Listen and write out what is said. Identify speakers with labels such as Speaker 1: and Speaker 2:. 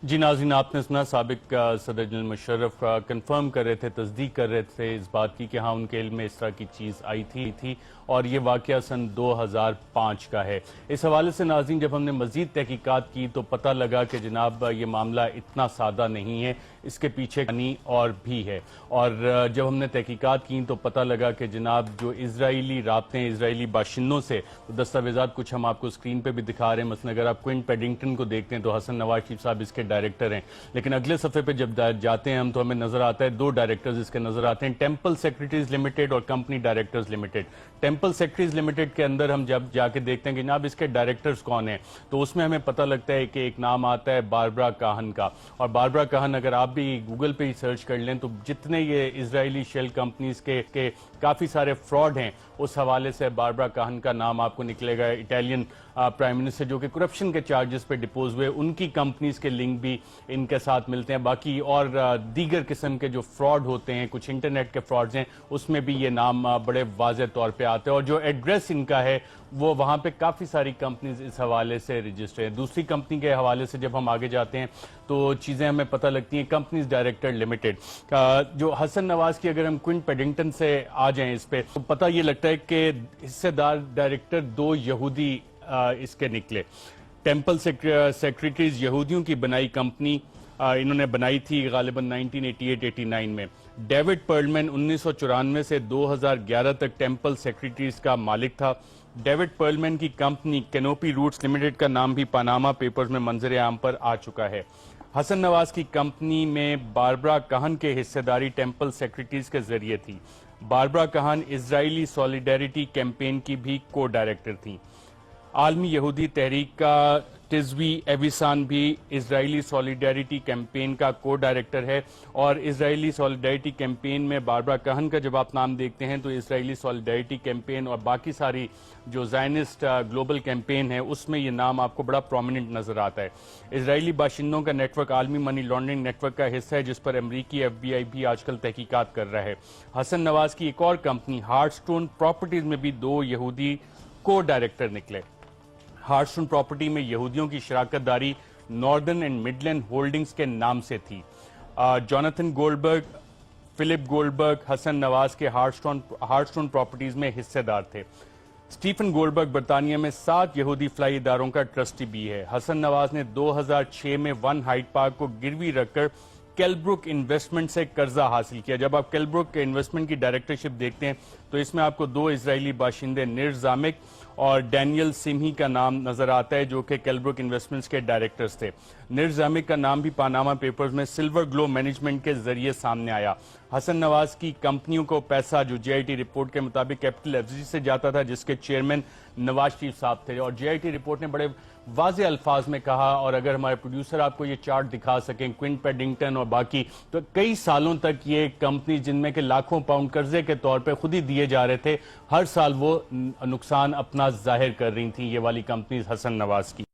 Speaker 1: جی ناظرین، آپ نے سنا سابق صدر جنرل مشرف کنفرم کر رہے تھے، تصدیق کر رہے تھے اس بات کی کہ ہاں ان کے علم میں اس طرح کی چیز آئی تھی اور یہ واقعہ سن 2005 کا ہے۔ اس حوالے سے ناظرین جب ہم نے مزید تحقیقات کی تو پتہ لگا کہ جناب یہ معاملہ اتنا سادہ نہیں ہے، اس کے پیچھے کہانی اور بھی ہے۔ اور جب ہم نے تحقیقات کی تو پتہ لگا کہ جناب جو اسرائیلی رابطے ہیں اسرائیلی باشندوں سے، دستاویزات کچھ ہم آپ کو اسکرین پہ بھی دکھا رہے ہیں۔ مثلا اگر آپ کوئنٹ پیڈنگٹن کو دیکھتے ہیں تو حسن نواز شریف صاحب اس کے ڈائریکٹر ہیں، لیکن اگلے صفحے پہ جب جاتے ہیں ہم تو ہمیں نظر آتا ہے دو ڈائریکٹرز اس کے نظر آتے ہیں، ٹیمپل سیکریٹریز لمیٹڈ اور company directors limited. Temple secretaries limited کے اندر ہم جب جا کے دیکھتے ہیں کہ جناب اس کے ڈائریکٹرز کون ہیں تو اس میں ہمیں پتہ لگتا ہے کہ ایک نام آتا ہے باربرا کاہن کا، اور باربرا کاہن اگر آپ بھی گوگل پہ ہی سرچ کر لیں تو جتنے یہ اسرائیلی شیل کمپنیز کے کافی سارے فراڈ ہیں اس حوالے سے باربرا کاہن کا نام آپ کو نکلے گا۔ اٹالین پرائم منسٹر جو کہ کرپشن کے چارجز پہ ڈپوز ہوئے، ان کی کمپنیز کے لنک بھی ان کے ساتھ ملتے ہیں۔ باقی اور دیگر قسم کے جو فراڈ ہوتے ہیں، کچھ انٹرنیٹ کے فراڈز ہیں، اس میں بھی یہ نام بڑے واضح طور پہ آتے ہیں، اور جو ایڈریس ان کا ہے وہ وہاں پہ کافی ساری کمپنیز اس حوالے سے رجسٹر ہیں۔ دوسری کمپنی کے حوالے سے جب ہم آگے جاتے ہیں تو چیزیں ہمیں پتہ لگتی ہیں۔ کمپنیز ڈائریکٹر لمیٹڈ جو حسن نواز کی، اگر ہم کوئنٹ پیڈنگٹن سے آ جائیں اس پہ تو پتہ یہ لگتا ہے کہ حصے دار ڈائریکٹر دو یہودی اس کے نکلے۔ ٹیمپل سیکریٹریز یہودیوں کی بنائی کمپنی انہوں نے بنائی تھی غالباً 1988-89 میں۔ ڈیوڈ پرلمن 1994 سے 2011 تک ٹیمپل سیکریٹریز کا مالک تھا۔ ڈیوڈ پرلمن کی کمپنی کینوپی روٹس لمیٹڈ کا نام بھی پاناما پیپرز میں منظر عام پر آ چکا ہے۔ حسن نواز کی کمپنی میں باربرا کاہن کے حصہ داری ٹیمپل سیکریٹریز کے ذریعے تھی۔ باربرا کاہن اسرائیلی سولیڈیریٹی کیمپین کی بھی کو ڈائریکٹر تھیں۔ عالمی یہودی تحریک کا ٹزوی ایویسان بھی اسرائیلی سولیڈیریٹی کیمپین کا کو ڈائریکٹر ہے، اور اسرائیلی سولیڈیریٹی کیمپین میں باربرا کاہن کا جب آپ نام دیکھتے ہیں تو اسرائیلی سولیڈیریٹی کیمپین اور باقی ساری جو زائنسٹ گلوبل کیمپین ہے اس میں یہ نام آپ کو بڑا پرومیننٹ نظر آتا ہے۔ اسرائیلی باشندوں کا نیٹ ورک عالمی منی لانڈرنگ نیٹ ورک کا حصہ ہے جس پر امریکی ایف بی آئی بھی آج کل تحقیقات کر رہا ہے۔ حسن نواز کی ایک اور کمپنی ہارٹ سٹون پراپرٹیز میں بھی دو یہودی کو ڈائریکٹر نکلے۔ ہارٹ سٹون پراپرٹی میں یہودیوں کی شراکت داری ناردرن اینڈ مڈلینڈ ہولڈنگز کے نام سے تھی۔ جوناتھن گولڈبرگ، فلپ گولڈبرگ حسن نواز کے ہارٹ سٹون پراپرٹیز میں حصے دار تھے۔ سٹیفن گولڈبرگ برطانیہ میں 7 یہودی فلائی اداروں کا ٹرسٹی بھی ہے۔ حسن نواز نے 2006 میں ون ہائیڈ پارک کو گروی رکھ کر کیلبروک انویسٹمنٹ سے قرضہ حاصل کیا۔ جب آپ کیلبروک کے انویسٹمنٹ کی ڈائریکٹرشپ دیکھتے ہیں تو اس میں آپ کو دو اسرائیلی باشندے نیر زامک اور ڈینیل سمہی کا نام نظر آتا ہے جو کہ کیلبروک انویسٹمنٹس کے ڈائریکٹرز تھے۔ نیر زامک کا نام بھی پاناما پیپرز میں سلور گلو مینجمنٹ کے ذریعے سامنے آیا۔ حسن نواز کی کمپنیوں کو پیسہ جو جے آئی ٹی رپورٹ کے مطابق کیپٹل ایف سی سے جاتا تھا جس کے چیئرمین نواز شریف صاحب تھے، اور جے آئی ٹی رپورٹ نے بڑے واضح الفاظ میں کہا، اور اگر ہمارے پروڈیوسر آپ کو یہ چارٹ دکھا سکیں کوئنٹ پیڈنگٹن اور باقی، تو کئی سالوں تک یہ کمپنی جن میں کہ لاکھوں پاؤنڈ قرضے کے طور پہ خود ہی دیے جا رہے تھے، ہر سال وہ نقصان اپنا ظاہر کر رہی تھیں یہ والی کمپنیز حسن نواز کی۔